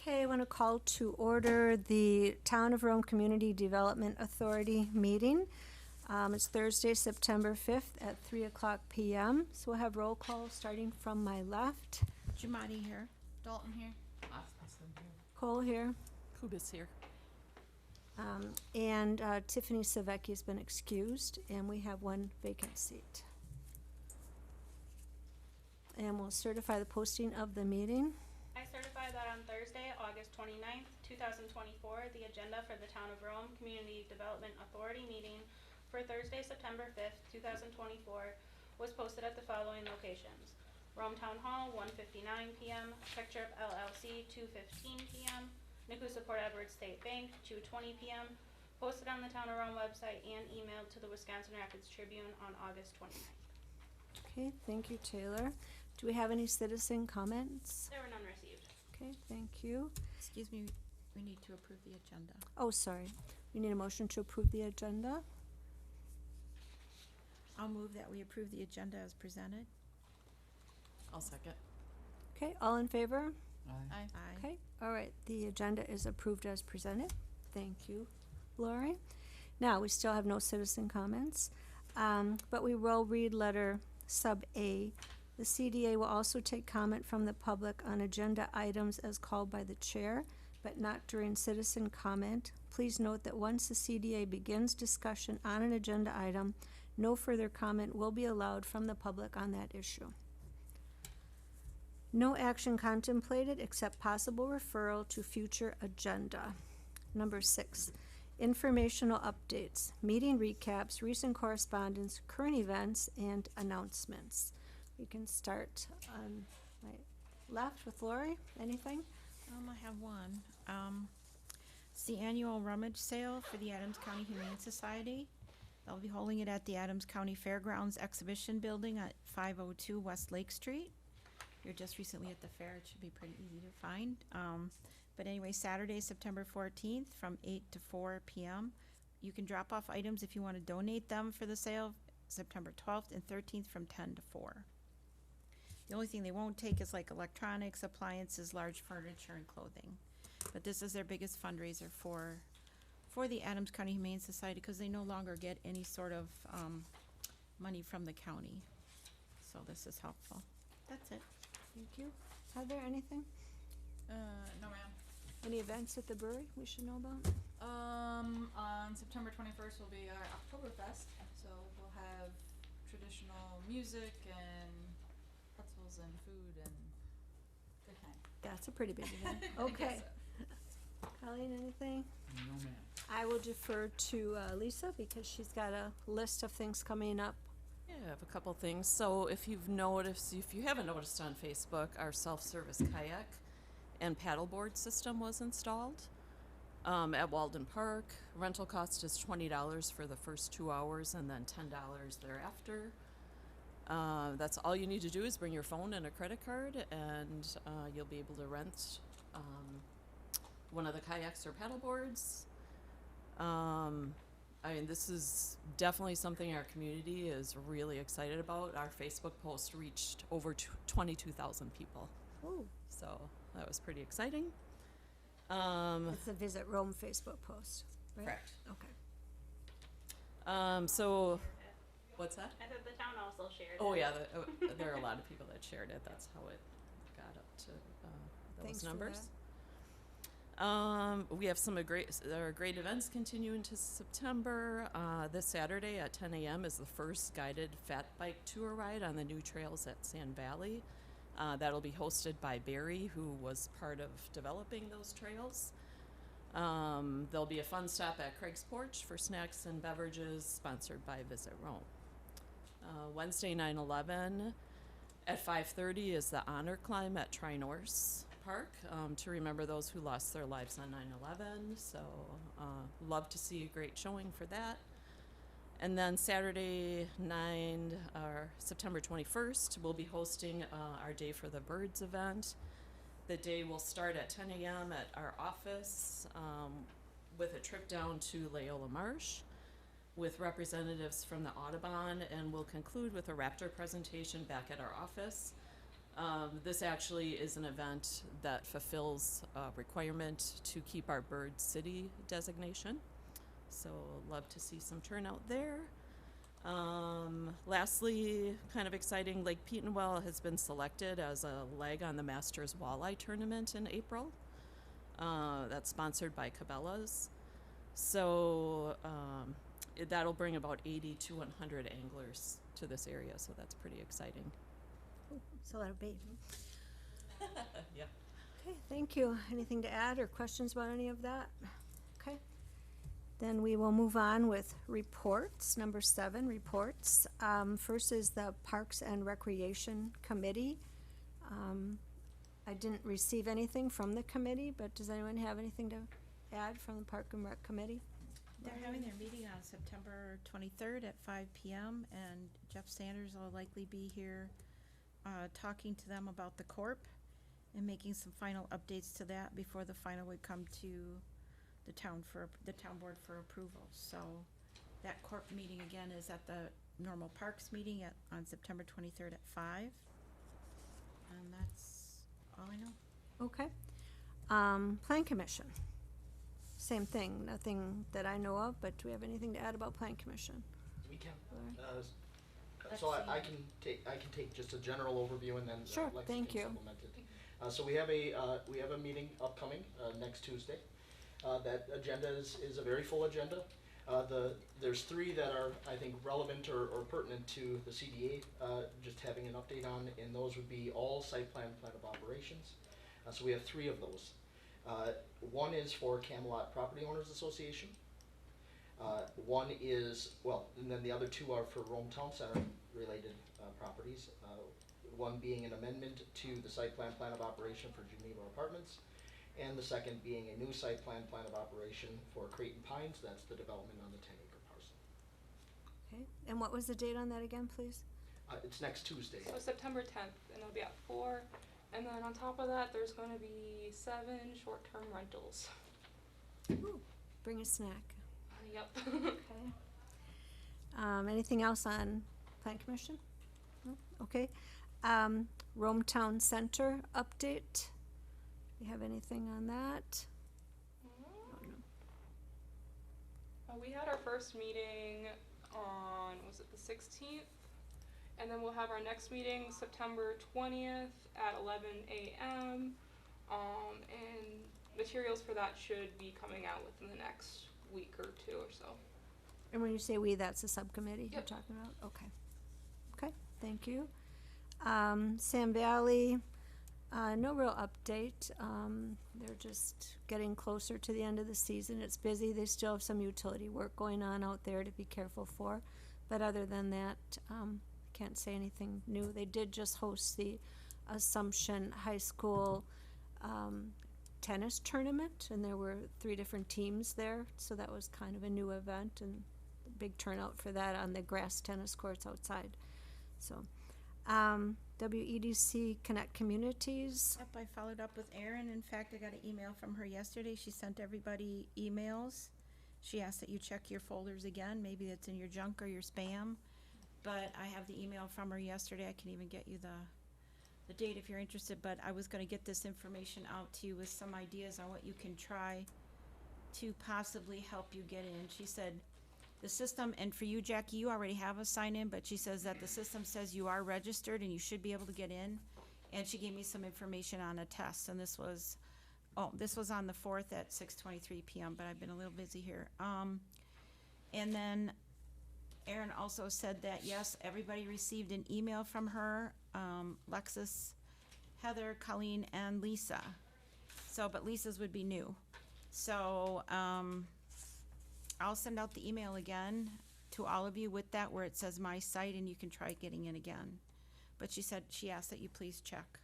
Okay, I want to call to order the Town of Rome Community Development Authority meeting. It's Thursday, September 5th at 3 o'clock p.m. So we'll have roll call starting from my left. Jamadi here. Dalton here. Cole here. Kubis here. And Tiffany Savecki has been excused, and we have one vacant seat. And we'll certify the posting of the meeting. I certify that on Thursday, August 29th, 2024, the agenda for the Town of Rome Community Development Authority meeting for Thursday, September 5th, 2024 was posted at the following locations: Rome Town Hall, 1:59 p.m., Picture LLC, 2:15 p.m., Nakusa Port Edward State Bank, 2:20 p.m., posted on the Town of Rome website and emailed to the Wisconsin Rapids Tribune on August 29th. Okay, thank you, Taylor. Do we have any citizen comments? There were none received. Okay, thank you. Excuse me, we need to approve the agenda. Oh, sorry. We need a motion to approve the agenda. I'll move that we approve the agenda as presented. I'll second. Okay, all in favor? Aye. Okay, all right, the agenda is approved as presented. Thank you, Lori. Now, we still have no citizen comments, but we will read letter sub A. The CDA will also take comment from the public on agenda items as called by the chair, but not during citizen comment. Please note that once the CDA begins discussion on an agenda item, no further comment will be allowed from the public on that issue. No action contemplated except possible referral to future agenda. Number 6, informational updates, meeting recaps, recent correspondence, current events, and announcements. We can start on my left with Lori. Anything? I have one. It's the annual rummage sale for the Adams County Humane Society. They'll be holding it at the Adams County Fairgrounds Exhibition Building at 502 West Lake Street. You're just recently at the fair, it should be pretty easy to find. But anyway, Saturday, September 14th from 8 to 4 p.m. You can drop off items if you want to donate them for the sale, September 12th and 13th from 10 to 4. The only thing they won't take is like electronics, appliances, large furniture, and clothing. But this is their biggest fundraiser for the Adams County Humane Society because they no longer get any sort of money from the county. So this is helpful. That's it. Thank you. Heather, anything? No ma'am. Any events at the brewery we should know about? On September 21st will be our Oktoberfest, so we'll have traditional music and pretzels and food and good time. That's a pretty big event. Okay. Colleen, anything? No, ma'am. I will defer to Lisa because she's got a list of things coming up. Yeah, I have a couple things. So if you haven't noticed on Facebook, our self-service kayak and paddleboard system was installed at Walden Park. Rental cost is $20 for the first 2 hours and then $10 thereafter. That's all you need to do is bring your phone and a credit card, and you'll be able to rent one of the kayaks or paddleboards. I mean, this is definitely something our community is really excited about. Our Facebook post reached over 22,000 people. Oh, So that was pretty exciting. it's a Visit Rome Facebook post, right? Correct. Okay. So, what's that? I thought the town also shared Oh it. yeah, there are a lot of people that shared it. That's how it got up to those Thanks for numbers. that. We have some great events continue into September. This Saturday at 10 a.m. is the first guided fat bike tour ride on the new trails at Sand Valley. That'll be hosted by Barry, who was part of developing those trails. There'll be a fun stop at Craig's Porch for snacks and beverages, sponsored by Visit Rome. Wednesday, 9/11 at 5:30 is the honor climb at Tri-Norse Park to remember those who lost their lives on 9/11. So love to see a great showing for that. And then Saturday, September 21st, we'll be hosting our Day for the Birds event. The day will start at 10 a.m. at our office with a trip down to Leola Marsh with representatives from the Audubon, and we'll conclude with a raptor presentation back at our office. This actually is an event that fulfills a requirement to keep our bird city designation. So love to see some turnout there. Lastly, kind of exciting, Lake Petenwell has been selected as a leg on the Masters Walleye Tournament in April. That's sponsored by Cabela's. So that'll bring about 80 to 100 anglers to this area, so that's pretty exciting. So that'll be. Yeah. Okay, thank you. Anything to add or questions about any of that? Okay. Then we will move on with reports. Number 7, reports. First is the Parks and Recreation Committee. I didn't receive anything from the committee, but does anyone have anything to add from the Park and Rec Committee? They're having their meeting on September 23rd at 5 p.m. and Jeff Sanders will likely be here talking to them about the corp and making some final updates to that before the final would come to the town board for approval. So that corp meeting again is at the normal parks meeting on September 23rd at 5. And that's all I know. Okay. Plan Commission. Same thing, nothing that I know of, but do we have anything to add about Plan Commission? We can. Laura? So Let's I can take just a general overview and then Sure, Lexi thank can you. supplement it. So we have a meeting upcoming next Tuesday. That agenda is a very full agenda. There's 3 that are, I think, relevant or pertinent to the CDA, just having an update on, and those would be all site plan of operations. So we have 3 of those. One is for Camelot Property Owners Association. One is, and then the other 2 are for Rome Town Center related properties. One being an amendment to the site plan of operation for Geneva Apartments, and the second being a new site plan of operation for Creighton Pines. That's the development on the 10-acre parcel. Okay, and what was the date on that again, please? It's next Tuesday. So September 10th, and it'll be at 4. And then on top of that, there's going to be 7 short-term rentals. Ooh, bring a snack. Yep. Okay. Anything else on Plan Commission? No? Okay. Rome Town Center update. You have anything on that? Oh, no. We had our first meeting on, was it the 16th? And then we'll have our next meeting September 20th at 11 a.m. And materials for that should be coming out within the next week or 2 or so. And when you say we, that's the subcommittee you're Yep. talking about? Okay. Okay, thank you. Sam Valley, no real update. They're just getting closer to the end of the season. It's busy. They still have some utility work going on out there to be careful for. But other than that, can't say anything new. They did just host the Assumption High School tennis tournament, and there were 3 different teams there, so that was kind of a new event and a big turnout for that on the grass tennis courts outside. So, WEDC Connect Communities. Yep, I followed up with Erin. In fact, I got an email from her yesterday. She sent everybody emails. She asked that you check your folders again. Maybe it's in your junk or your spam. But I have the email from her yesterday. I can even get you the date if you're interested. But I was going to get this information out to you with some ideas on what you can try to possibly help you get in. She said the system, and for you, Jackie, you already have a sign-in, but she says that the system says you are registered and you should be able to get in. And she gave me some information on a test, and this was on the 4th at 6:23 p.m., but I've been a little busy here. And then Erin also said that, yes, everybody received an email from her, Lexus, Heather, Colleen, and Lisa. So, but Lisa's would be new. So, I'll send out the email again to all of you with that where it says my site and you can try getting in again. But she asked that you please check.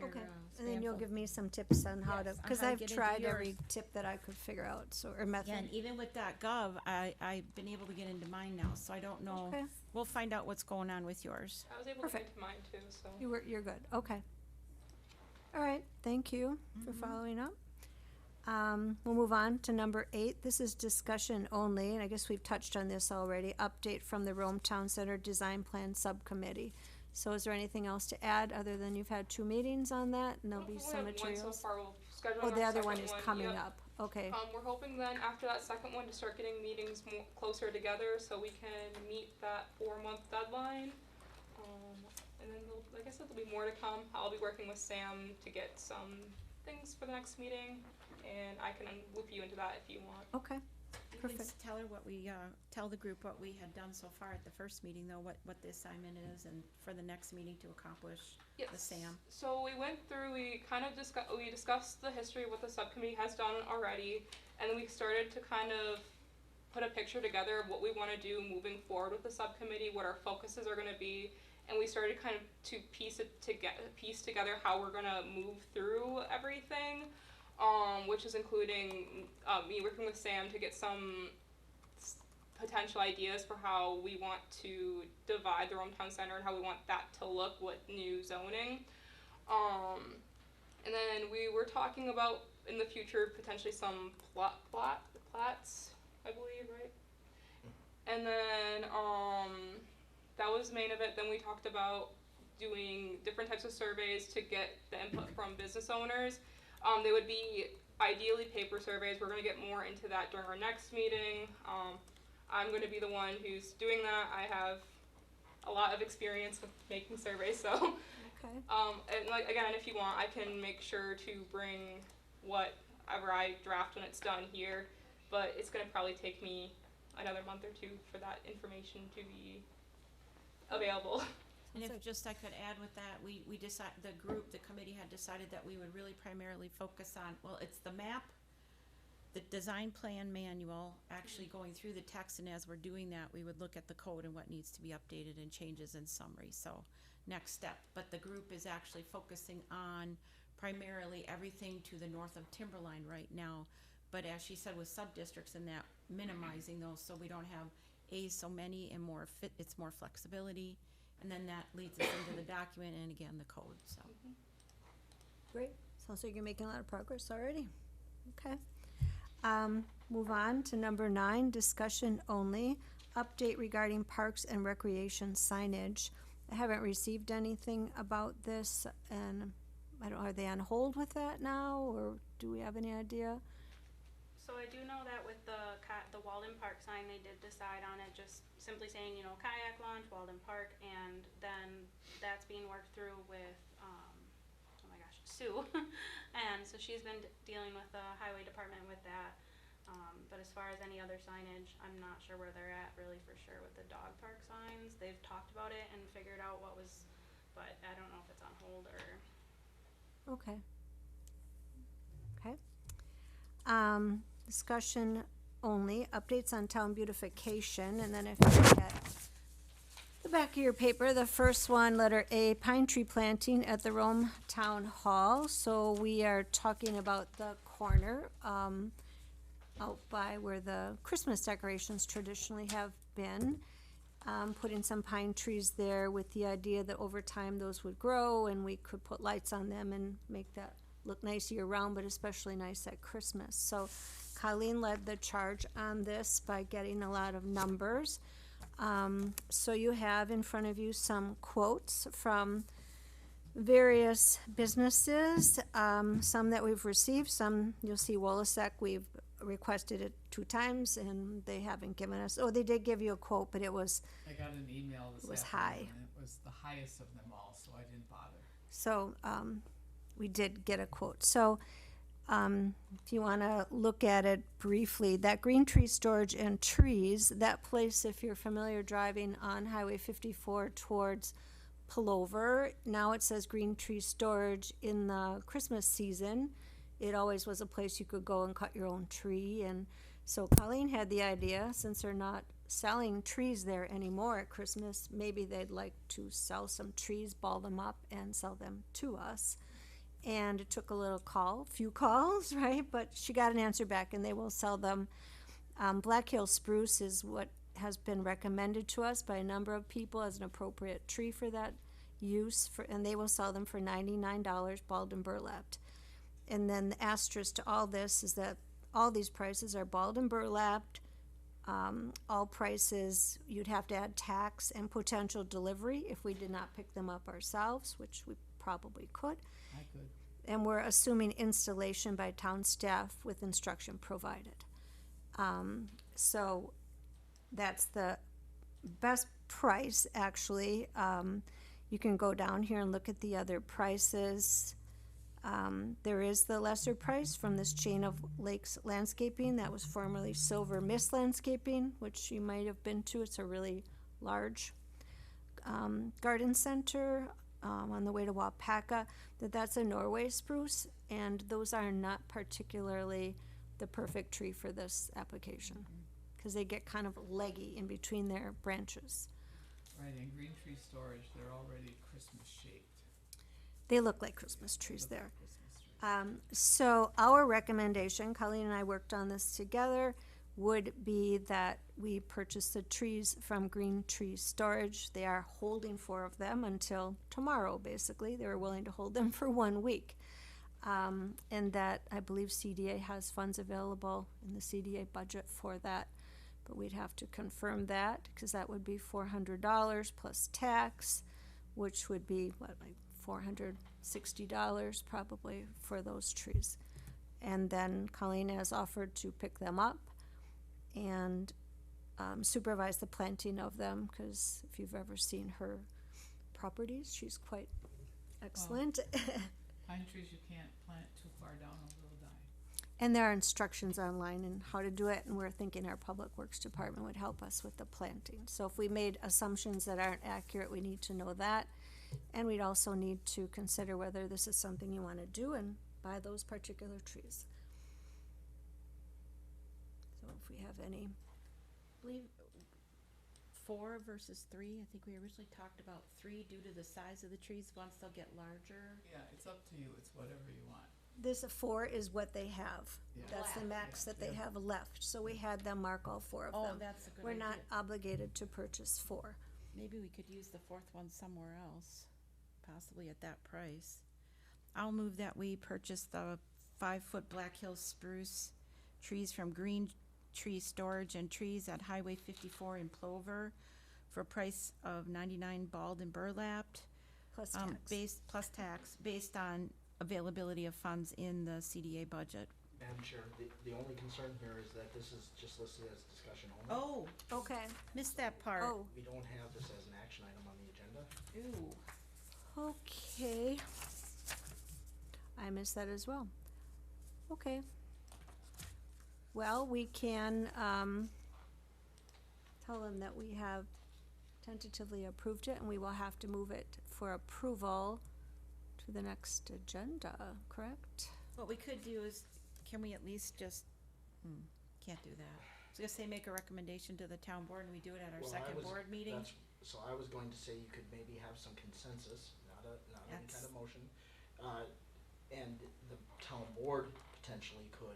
your, Okay, uh, and then spam you'll folder. give me some tips on how to, Yes, on because how to I've get into tried yours. every tip that I could figure out, so, or method. Yeah, and even with .gov, I've been able to get into mine now, so I don't know. Okay. We'll find out what's going on with yours. I was able Perfect. to get into mine too, so. You're good, okay. All right, thank you for following up. We'll move on to number 8. This is discussion only, and I guess we've touched on this already. Update from the Rome Town Center Design Plan Subcommittee. So is there anything else to add, other than you've had 2 meetings on that, and there'll be We some have one materials? so far, we'll schedule Oh, our the other one second is one, coming yep. up, okay. We're hoping then after that second one to start getting meetings more closer together so we can meet that 4-month deadline. And then like I said, there'll be more to come. I'll be working with Sam to get some things for the next meeting, and I can loop you into that if you want. Okay, You can perfect. tell her what we, tell the group what we had done so far at the first meeting, though, what the assignment is, and for the next meeting to accomplish with Sam. So we went through, we kind of discussed the history of what the subcommittee has done already, and then we started to kind of put a picture together of what we want to do moving forward with the subcommittee, what our focuses are going to be, and we started kind of to piece together how we're going to move through everything, which is including me working with Sam to get some potential ideas for how we want to divide the Rome Town Center and how we want that to look with new zoning. And then we were talking about in the future potentially some plats, I believe, right? And then that was the main of it. Then we talked about doing different types of surveys to get the input from business owners. They would be ideally paper surveys. We're going to get more into that during our next meeting. I'm going to be the one who's doing that. I have a lot of experience with making surveys, so Okay, and like again, if you want, I can make sure to bring whatever I draft when it's done here, but it's going to probably take me another month or 2 for that information to be available. And if just I could add with that, we decided, the committee had decided that we would really primarily focus on, well, it's the map, the design plan manual, actually going through the text, and as we're doing that, we would look at the code and what needs to be updated and changes in summary, so next step. But the group is actually focusing on primarily everything to the north of Timberline right now, but as she said, with sub-districts and that, minimizing those so we don't have so many and it's more flexibility, and then that leads us into the document and again, the code, so. great. Sounds like you're making a lot of progress already. Okay. Move on to number 9, discussion only. Update regarding parks and recreation signage. I haven't received anything about this, and I don't, are they on hold with that now, or do we have any idea? So I do know that with the Walden Park sign, they did decide on it, just simply saying, kayak launch, Walden Park, and then that's being worked through with, oh my gosh, Sue. And so she's been dealing with the highway department with that. But as far as any other signage, I'm not sure where they're at really for sure with the dog park signs. They've talked about it and figured out what was, but I don't know if it's on hold or. Okay. Okay. Discussion only, updates on town beautification, and then if you look at the back of your paper, the first one, letter A, pine tree planting at the Rome Town Hall. So we are talking about the corner, out by where the Christmas decorations traditionally have been. Putting some pine trees there with the idea that over time those would grow and we could put lights on them and make that look nice year round, but especially nice at Christmas. So Colleen led the charge on this by getting a lot of numbers. So you have in front of you some quotes from various businesses, some that we've received, some you'll see Wolasek, we've requested it 2 times and they haven't given us, oh, they did give you a quote, but it was, I got an email this It was afternoon, high. and it was the highest of them all, so I didn't bother. so, we did get a quote. So, if you wanna look at it briefly, that green tree storage and trees, that place, if you're familiar driving on Highway 54 towards Pullover, now it says green tree storage. In the Christmas season, it always was a place you could go and cut your own tree, and so Colleen had the idea, since they're not selling trees there anymore at Christmas, maybe they'd like to sell some trees, ball them up, and sell them to us. And it took a few calls, right? But she got an answer back, and they will sell them. Black Hill spruce is what has been recommended to us by a number of people as an appropriate tree for that use, and they will sell them for $99, balled and burlapped. And then the asterisk to all this is that all these prices are balled and burlapped, All prices, you'd have to add tax and potential delivery if we did not pick them up ourselves, which we probably could. I could. And we're assuming installation by town staff with instruction provided. So that's the best price, actually. You can go down here and look at the other prices. There is the lesser price from this chain of lakes landscaping that was formerly Silver Mist Landscaping, which you might have been to. It's a really large garden center on the way to Wapaka. That's a Norway spruce, and those are not particularly the perfect tree for this application because they get kind of leggy in between their branches. Right, in green tree storage, they're already Christmas shaped. They look like Christmas trees Look like there. Christmas trees. So our recommendation, Colleen and I worked on this together, would be that we purchase the trees from Green Tree Storage. They are holding 4 of them until tomorrow, basically. They were willing to hold them for 1 week. And that I believe CDA has funds available in the CDA budget for that. But we'd have to confirm that because that would be $400 plus tax, which would be what, like $460 probably for those trees. And then Colleen has offered to pick them up and supervise the planting of them, because if you've ever seen her properties, she's quite excellent. Pine trees you can't plant too far down or they'll die. And there are instructions online on how to do it, and we're thinking our Public Works Department would help us with the planting. So if we made assumptions that aren't accurate, we need to know that. And we'd also need to consider whether this is something you want to do and buy those particular trees. So if we have any, I believe 4 versus 3. I think we originally talked about 3 due to the size of the trees. Once they'll get larger. Yeah, it's up to you, it's whatever you want. this 4 is what they have. Yeah. That's the max Yeah, that they yeah. have left, so we had them mark all 4 of Oh, them. that's a good We're idea. not obligated to purchase 4. Maybe we could use the 4th one somewhere else, possibly at that price. I'll move that we purchase the 5-foot Black Hills spruce trees from Green Tree Storage and Trees at Highway 54 in Plover for a price of $99 balled and burlapped. Plus tax. Plus tax, based on availability of funds in the CDA budget. Madam Chair, the only concern here is that this is just listed as discussion only. Oh, Okay, missed that part. oh, We don't have this as an action item on the agenda. Ooh. okay. I missed that as well. Okay. Well, we can, tell them that we have tentatively approved it, and we will have to move it for approval to the next agenda, correct? What we could do is, can we at least just, can't do that. I was gonna say make a recommendation to the town board and we do it at our Well, I second was- board meeting. So I was going to say you could maybe have some consensus, not any kind That's- of motion. And the town board potentially could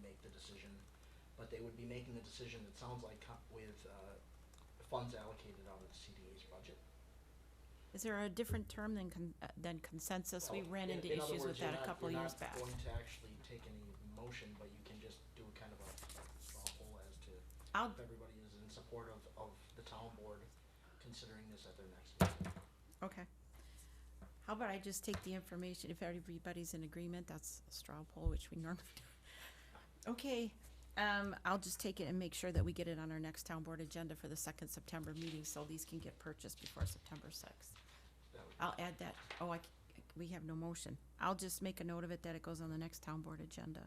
make the decision, but they would be making the decision, it sounds like, with funds allocated out of the CDA's budget. Is there a different term than consensus? We Well, ran into in other issues with words, you're that a not- couple years back. You're not going to actually take any motion, but you can just do kind of a straw poll as to I'll, if everybody is in support of the town board considering this at their next meeting. okay. How about I just take the information, if everybody's in agreement, that's a straw poll, which we normally do. Okay, I'll just take it and make sure that we get it on our next town board agenda for the second September meeting, so these can get purchased before September 6th. That would- I'll add that, we have no motion. I'll just make a note of it that it goes on the next town board agenda.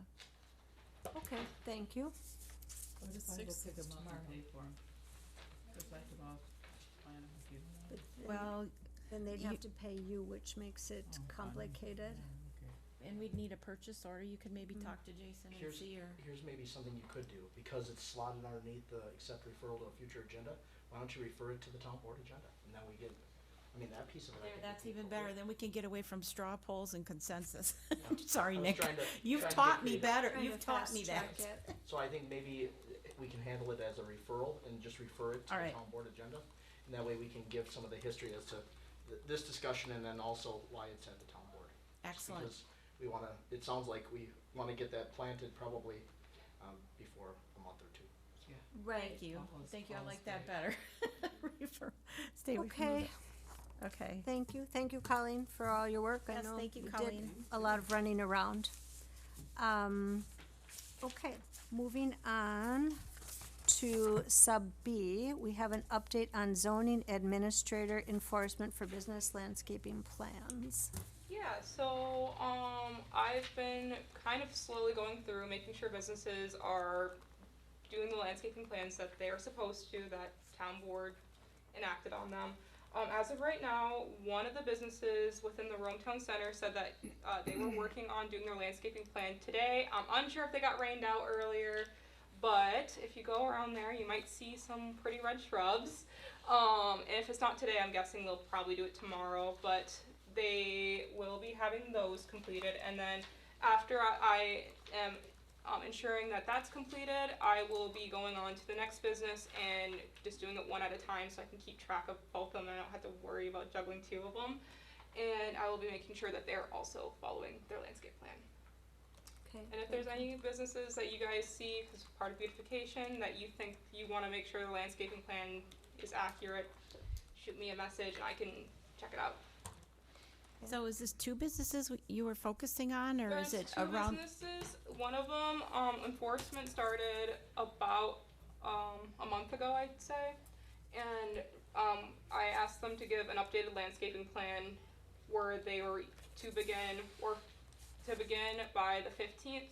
Okay, thank you. What if I go Sixth pick is them up tomorrow. and pay for them? Just like them off, plan them, give them. But then- Well, Then they'd you- have to pay you, which makes it Oh, fine. complicated. Okay. and we'd need a purchase order, you could maybe talk to Jason and Here's- see, or, Here's maybe something you could do, because it's slotted underneath the accept referral to a future agenda, why don't you refer it to the town board agenda? And then we get, I mean, that piece of it, I there, think that's would be even cool. better, then we can get away from straw polls and consensus. Yeah. Sorry, I was Nick, trying to- you've trying to taught get me creative. better, Trying you've to taught me that. fast-track it. So I think maybe we can handle it as a referral and just refer it to All the right. town board agenda. And that way we can give some of the history as to this discussion and then also why it's at the town board. Just Excellent. Because we wanna, it sounds like we wanna get that planted probably, before a month or two. Yeah, Right. Thank you. Follows- Thank you. I follows like that the- better. Stay away from Okay, the- Okay. thank you. Thank you, Colleen, for all your work. I Yes, know thank you, did Colleen. a lot of running around. Okay, moving on to sub B, we have an update on zoning administrator enforcement for business landscaping plans. Yeah, so I've been kind of slowly going through making sure businesses are doing the landscaping plans that they are supposed to, that town board enacted on them. As of right now, one of the businesses within the Rome Town Center said that they were working on doing their landscaping plan today. I'm unsure if they got rained out earlier, but if you go around there, you might see some pretty red shrubs. And if it's not today, I'm guessing they'll probably do it tomorrow, but they will be having those completed. And then after I am ensuring that that's completed, I will be going on to the next business and just doing it one at a time so I can keep track of both of them and I don't have to worry about juggling two of them. And I will be making sure that they're also following their landscape plan. Okay. And if there's any businesses that you guys see as part of beautification that you think you want to make sure the landscaping plan is accurate, shoot me a message and I can check it out. So is this two businesses you were focusing on, or is There's it two around? businesses. One of them, enforcement started about a month ago, I'd say, and I asked them to give an updated landscaping plan where they were to begin by the 15th,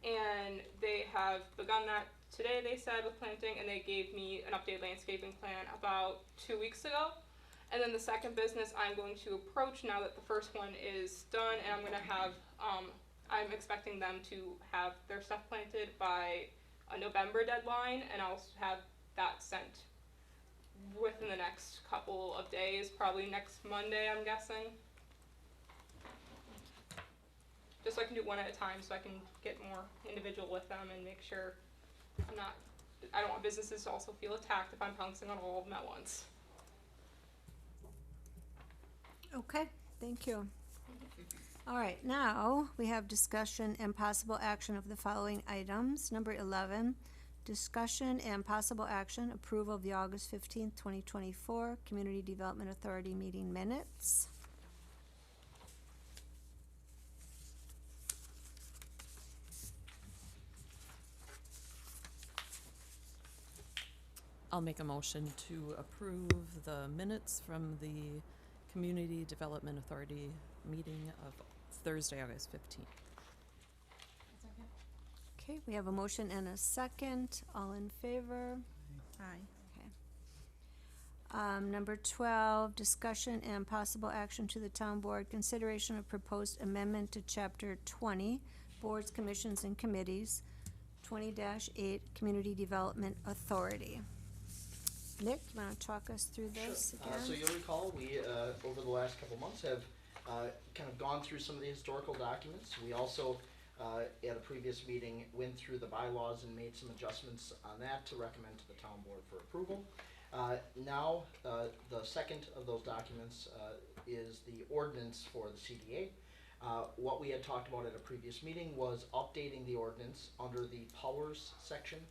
and they have begun that today. They said with planting, and they gave me an updated landscaping plan about 2 weeks ago. And then the second business I'm going to approach now that the first one is done, and I'm gonna have, I'm expecting them to have their stuff planted by a November deadline, and I'll have that sent within the next couple of days, probably next Monday, I'm guessing. Just so I can do one at a time, so I can get more individual with them and make sure I don't want businesses to also feel attacked if I'm pouncing on all of them at once. Okay, thank you. All right, now we have discussion and possible action of the following items. Number 11, discussion and possible action, approval of the August 15th, 2024 Community Development Authority meeting minutes. I'll make a motion to approve the minutes from the Community Development Authority meeting of Thursday, August 15th. Okay, we have a motion and a second. All in favor? Aye. Number 12, discussion and possible action to the town board, consideration of proposed amendment to chapter 20, boards, commissions, and committees, 20-8, Community Development Authority. Nick, you wanna talk us through this again? So you'll recall, we, over the last couple months have, kind of gone through some of the historical documents. We also, at a previous meeting, went through the bylaws and made some adjustments on that to recommend to the town board for approval. Now, the second of those documents, is the ordinance for the CDA. What we had talked about at a previous meeting was updating the ordinance under the powers section,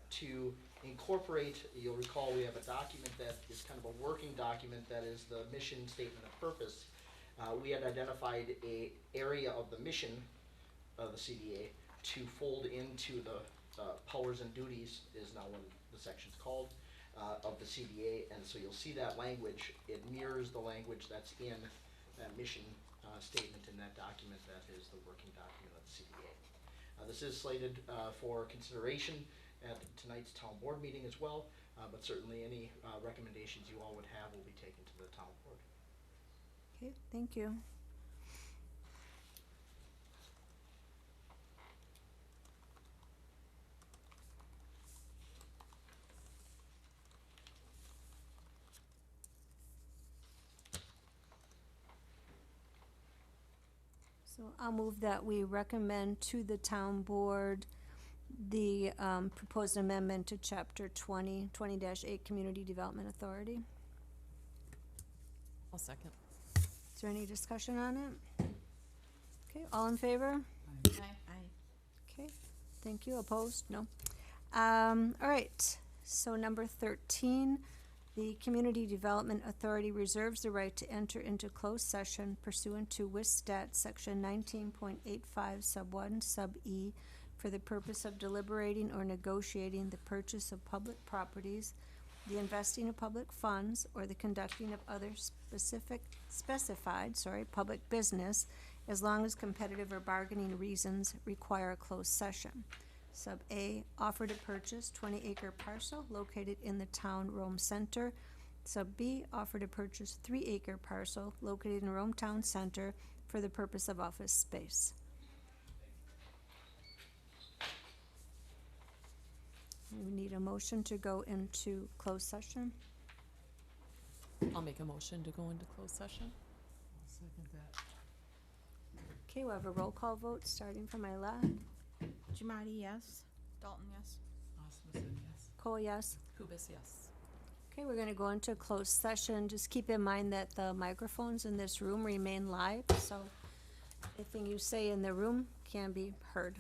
to incorporate, you'll recall we have a document that is kind of a working document that is the mission statement of purpose. We had identified a area of the mission of the CDA to fold into the powers and duties is now what the section's called, of the CDA, and so you'll see that language, it mirrors the language that's in that mission statement in that document that is the working document of the CDA. This is slated for consideration at tonight's town board meeting as well, but certainly any recommendations you all would have will be taken to the town board. Okay, thank you. So I'll move that we recommend to the town board the proposed amendment to chapter 20-8 Community Development Authority. I'll second. Is there any discussion on it? Okay, all in favor? Aye. Okay, thank you. Opposed? No. All right, so number 13, the Community Development Authority reserves the right to enter into closed session pursuant to WISSTAT Section 19.85 Sub 1 Sub E for the purpose of deliberating or negotiating the purchase of public properties, the investing of public funds, or the conducting of other specified public business, as long as competitive or bargaining reasons require a closed session. Sub A, offer to purchase 20-acre parcel located in the town Rome Center. Sub B, offer to purchase 3-acre parcel located in Rome Town Center for the purpose of office space. We need a motion to go into closed session. I'll make a motion to go into closed session. I'll second that. Okay, we'll have a roll call vote starting from my left. Jamadi, yes? Dalton, yes. Osmondson, yes. Cole, yes. Kubis, yes. Okay, we're gonna go into closed session. Just keep in mind that the microphones in this room remain live, so anything you say in the room can be heard.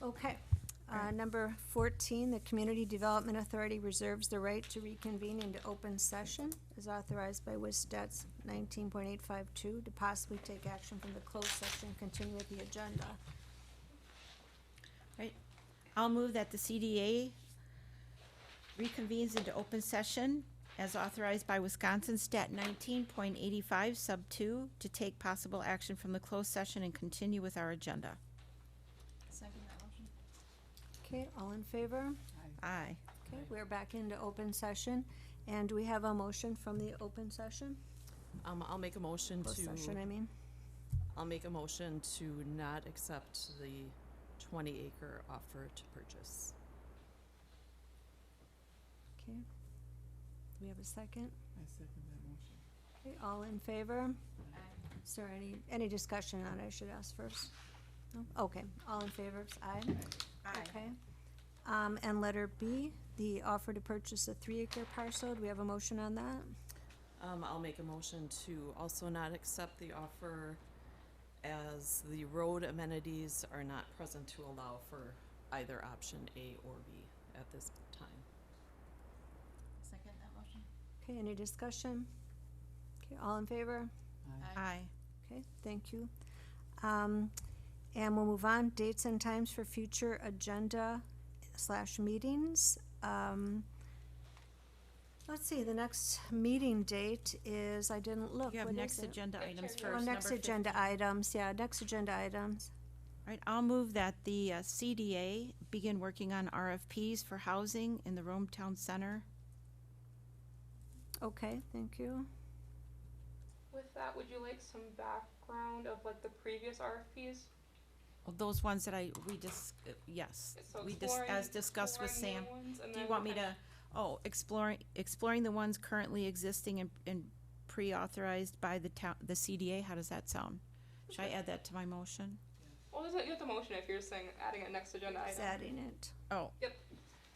Okay. Number 14, the Community Development Authority reserves the right to reconvene into open session as authorized by WISDATS 19.852 to possibly take action from the closed session and continue with the agenda. Right. I'll move that the CDA reconvenes into open session as authorized by Wisconsin Stat 19.85 Sub 2 to take possible action from the closed session and continue with our agenda. Second that motion. Okay, all in favor? Aye. Okay, we're back into open session. And do we have a motion from the open session? I'll make a motion Closed session, I mean. I'll make a motion to not accept the 20-acre offer to purchase. Okay. Do we have a second? I second that motion. Okay, all in favor? Is there any discussion on it, I should ask first? No? Okay, all in favor, aye? Okay. And letter B, the offer to purchase a 3-acre parcel, do we have a motion on that? I'll make a motion to also not accept the offer as the road amenities are not present to allow for either option A or B at this time. Second that motion. Okay, any discussion? Okay, all in favor? Aye. Okay, thank you. And we'll move on, dates and times for future agenda/meetings. Let's see, the next meeting date is, I didn't look, You have what is next it? agenda items Oh, Oh, first. next number agenda 15. items, yeah, next agenda items. Right, I'll move that the CDA begin working on RFPs for housing in the Rome Town Center. Okay, thank you. With that, would you like some background of like the previous RFPs? Well, those ones that yes, So we exploring- as discussed with exploring Sam. new ones, and Do you then want me kind to, exploring the ones currently existing and pre-authorized by the town, the CDA, how does that sound? Should I add that to my motion? Well, there's you have the motion if you're just saying adding a next agenda Just item. adding it. Oh. Yep.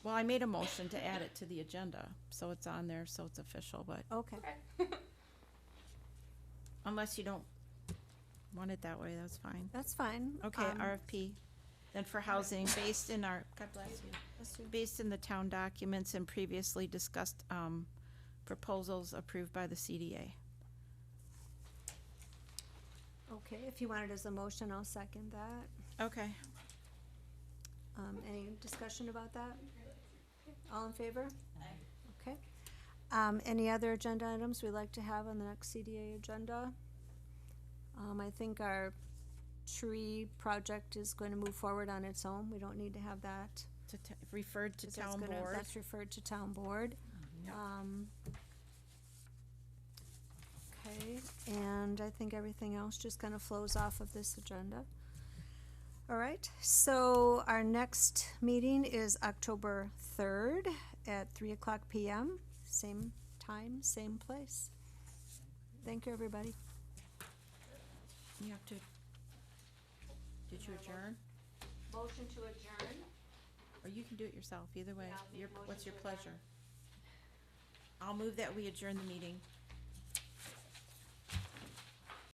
Well, I made a motion to add it to the agenda, so it's on there, so it's official, but Okay, Okay. unless you don't want it that way, that's fine. that's fine. Okay, RFP. Then for housing, based in our, God bless you, Bless you. based in the town documents and previously discussed proposals approved by the CDA. Okay, if you want it as a motion, I'll second that. Okay. Any discussion about that? All in favor? Okay. Any other agenda items we'd like to have on the next CDA agenda? I think our tree project is going to move forward on its own. We don't need to have that. Referred to 'Cause that's town gonna- board. That's referred to town board. Okay, and I think everything else just kind of flows off of this agenda. All right, so our next meeting is October 3rd at 3:00 PM, same time, same place. Thank you, everybody. You have to, did you adjourn? Motion to adjourn. Or you can do it yourself, either way. Yeah, I'll make a motion What's your to adjourn. pleasure? I'll move that we adjourn the meeting.